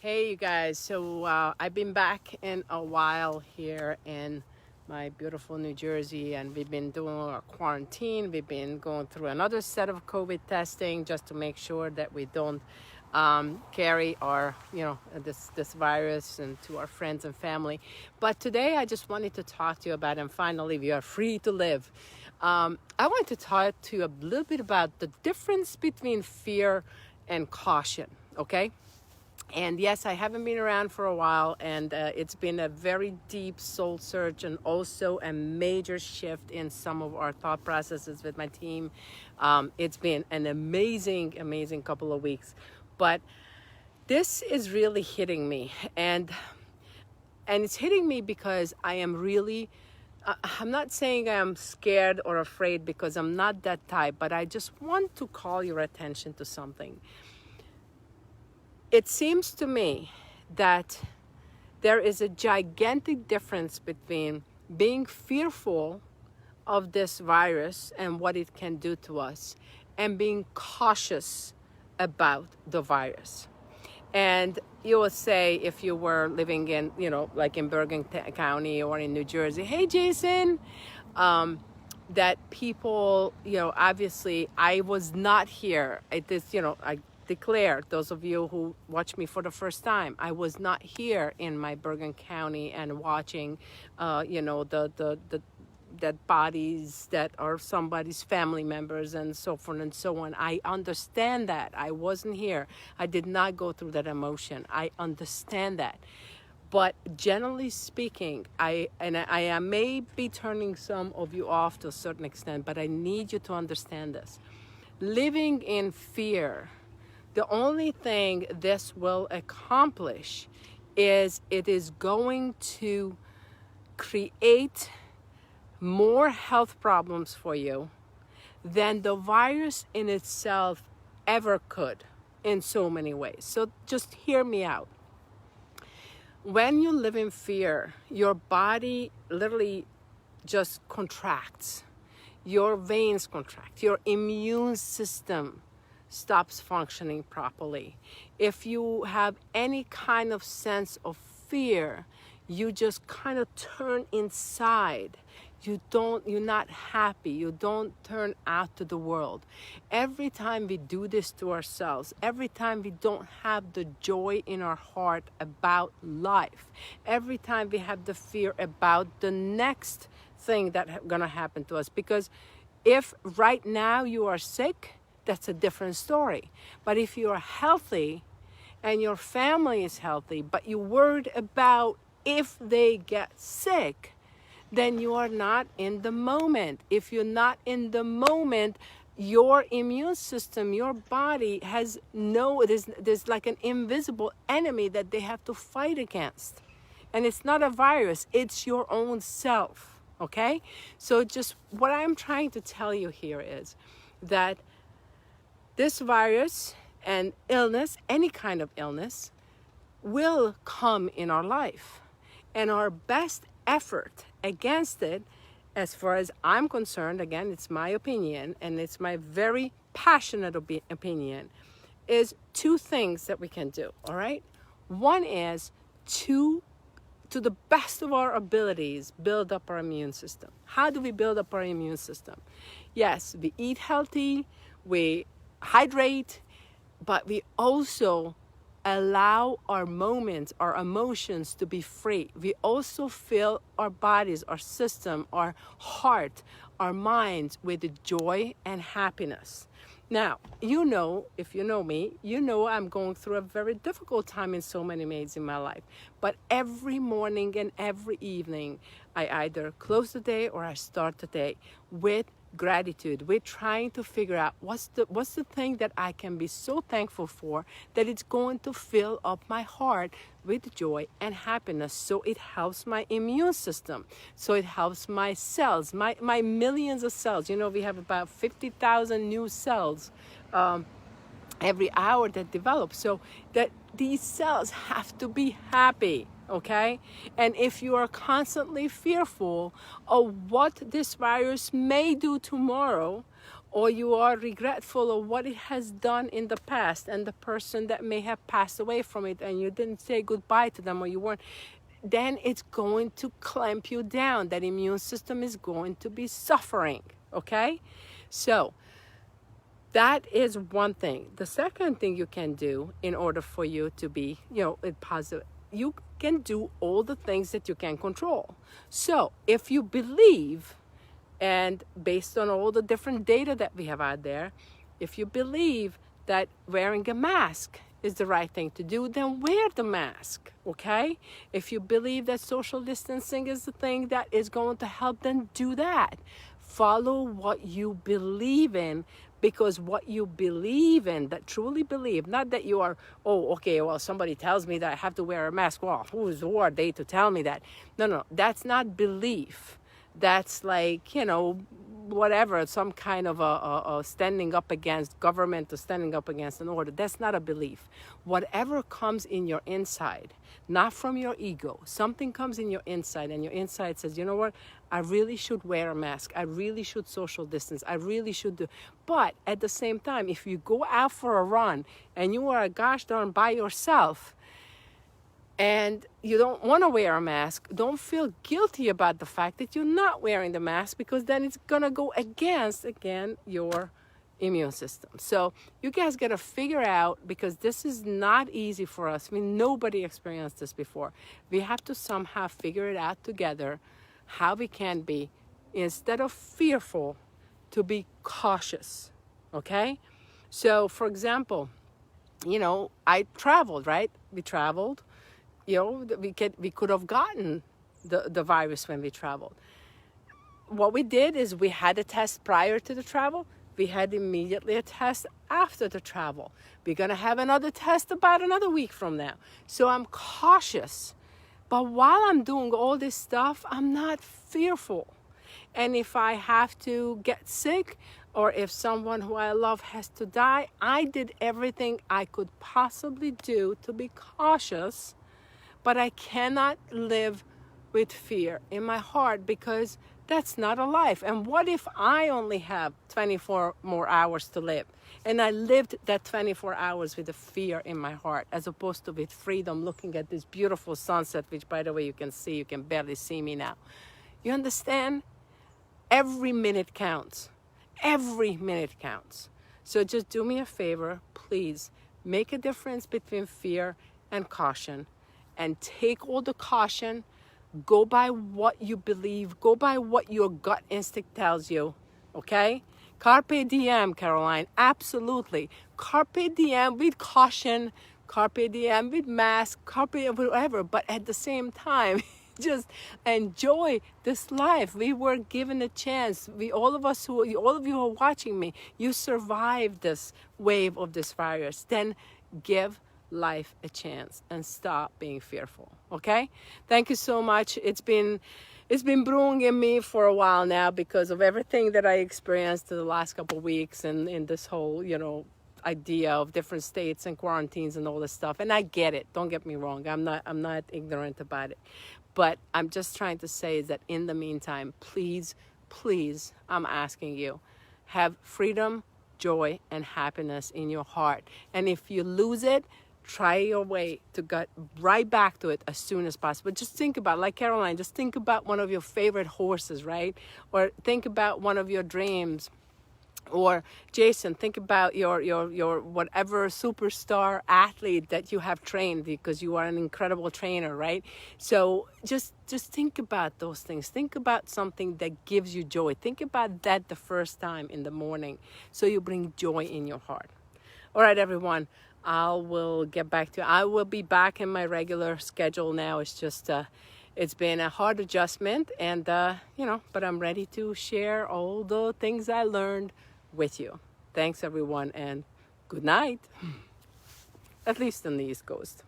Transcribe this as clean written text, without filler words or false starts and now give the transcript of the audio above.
Hey, you guys. So I've been back in a while here in my beautiful New Jersey, and we've been doing our quarantine. We've been going through another set of COVID testing just to make sure that we don't carry our, this virus and to our friends and family. But today, I just wanted to talk to you about, and finally, we are free to live. I want to talk to you a little bit about the difference between fear and caution. Okay. And yes, I haven't been around for a while, and it's been a very deep soul search and also a major shift in some of our thought processes with my team. It's been an amazing, amazing couple of weeks. But this is really hitting me. And it's hitting me because I am really, I'm not saying I'm scared or afraid because I'm not that type, but I just want to call your attention to something. It seems to me that there is a gigantic difference between being fearful of this virus and what it can do to us and being cautious about the virus. And you will say, if you were living in, like in Bergen County or in New Jersey, hey, Jason, that people, obviously I was not here. I declare, those of you who watch me for the first time, I was not here in my Bergen County and watching, the dead bodies that are somebody's family members and so forth and so on. I understand that. I wasn't here. I did not go through that emotion. I understand that. But generally speaking, I may be turning some of you off to a certain extent, but I need you to understand this. Living in fear, the only thing this will accomplish is it is going to create more health problems for you than the virus in itself ever could in so many ways. So just hear me out. When you live in fear, your body literally just contracts. Your veins contract. Your immune system stops functioning properly. If you have any kind of sense of fear, you just kind of turn inside. You're not happy. You don't turn out to the world. Every time we do this to ourselves, every time we don't have the joy in our heart about life, every time we have the fear about the next thing that's gonna happen to us, because if right now you are sick, that's a different story. But if you are healthy and your family is healthy, but you're worried about if they get sick, then you are not in the moment. If you're not in the moment, your immune system, your body has there's like an invisible enemy that they have to fight against. And it's not a virus, it's your own self, okay? So just what I'm trying to tell you here is that this virus and illness, any kind of illness, will come in our life. And our best effort against it, as far as I'm concerned, again, it's my opinion, and it's my very passionate opinion, is two things that we can do, all right? One is to the best of our abilities, build up our immune system. How do we build up our immune system? Yes, we eat healthy, we hydrate, but we also allow our moments, our emotions to be free. We also fill our bodies, our system, our heart, our minds with joy and happiness. Now, if you know me, I'm going through a very difficult time in so many ways in my life. But every morning and every evening, I either close the day or I start the day with gratitude. We're trying to figure out what's the thing that I can be so thankful for that it's going to fill up my heart with joy and happiness. So it helps my immune system. So it helps my cells, my millions of cells. We have about 50,000 new cells every hour that develop. So that these cells have to be happy. Okay? And if you are constantly fearful of what this virus may do tomorrow, or you are regretful of what it has done in the past and the person that may have passed away from it and you didn't say goodbye to them or you weren't, then it's going to clamp you down. That immune system is going to be suffering, okay? So that is one thing. The second thing you can do in order for you to be, positive, you can do all the things that you can control. So if you believe, and based on all the different data that we have out there, if you believe that wearing a mask is the right thing to do, then wear the mask, okay? If you believe that social distancing is the thing that is going to help, then do that. Follow what you believe in, because what you believe in, that truly believe, not that you are, oh, okay, well, somebody tells me that I have to wear a mask. Well, who are they to tell me that? No, that's not belief. That's like, whatever, some kind of a standing up against government or standing up against an order. That's not a belief. Whatever comes in your inside, not from your ego, something comes in your inside and your inside says, you know what, I really should wear a mask. I really should social distance. I really should do. But at the same time, if you go out for a run and you are gosh darn by yourself, and you don't want to wear a mask, don't feel guilty about the fact that you're not wearing the mask, because then it's going to go against, again, your immune system. So you guys got to figure out, because this is not easy for us. I mean, nobody experienced this before. We have to somehow figure it out together, how we can be, instead of fearful, to be cautious, okay? So, for example, I traveled, right? We traveled. We could have gotten the virus when we traveled. What we did is we had a test prior to the travel. We had immediately a test after the travel. We're going to have another test about another week from now. So I'm cautious. But while I'm doing all this stuff, I'm not fearful. And if I have to get sick, or if someone who I love has to die, I did everything I could possibly do to be cautious. But I cannot live with fear in my heart, because that's not a life. And what if I only have 24 more hours to live? And I lived that 24 hours with a fear in my heart, as opposed to with freedom, looking at this beautiful sunset, which, by the way, you can barely see me now. You understand? Every minute counts. Every minute counts. So just do me a favor, please. Make a difference between fear and caution. And take all the caution, go by what you believe, go by what your gut instinct tells you, okay? Carpe diem, Caroline, absolutely. Carpe diem with caution, carpe diem with mask, carpe diem whatever, but at the same time, just enjoy this life. We were given a chance. All of you who are watching me, you survived this wave of this virus. Then give life a chance and stop being fearful, okay? Thank you so much. It's been brewing in me for a while now, because of everything that I experienced in the last couple of weeks, and in this whole idea of different states and quarantines and all this stuff. And I get it, don't get me wrong, I'm not ignorant about it, but I'm just trying to say that in the meantime, please, I'm asking you, have freedom, joy, and happiness in your heart. And if you lose it, try your way to get right back to it as soon as possible. Just think about, like Caroline, just think about one of your favorite horses, right? Or think about one of your dreams. Or Jason, think about your whatever superstar athlete that you have trained, because you are an incredible trainer, right? So just think about those things. Think about something that gives you joy. Think about that the first time in the morning, so you bring joy in your heart. All right, everyone. I will get back to you. I will be back in my regular schedule now. It's just, it's been a hard adjustment, and, but I'm ready to share all the things I learned with you. Thanks, everyone, and good night. At least on the East Coast.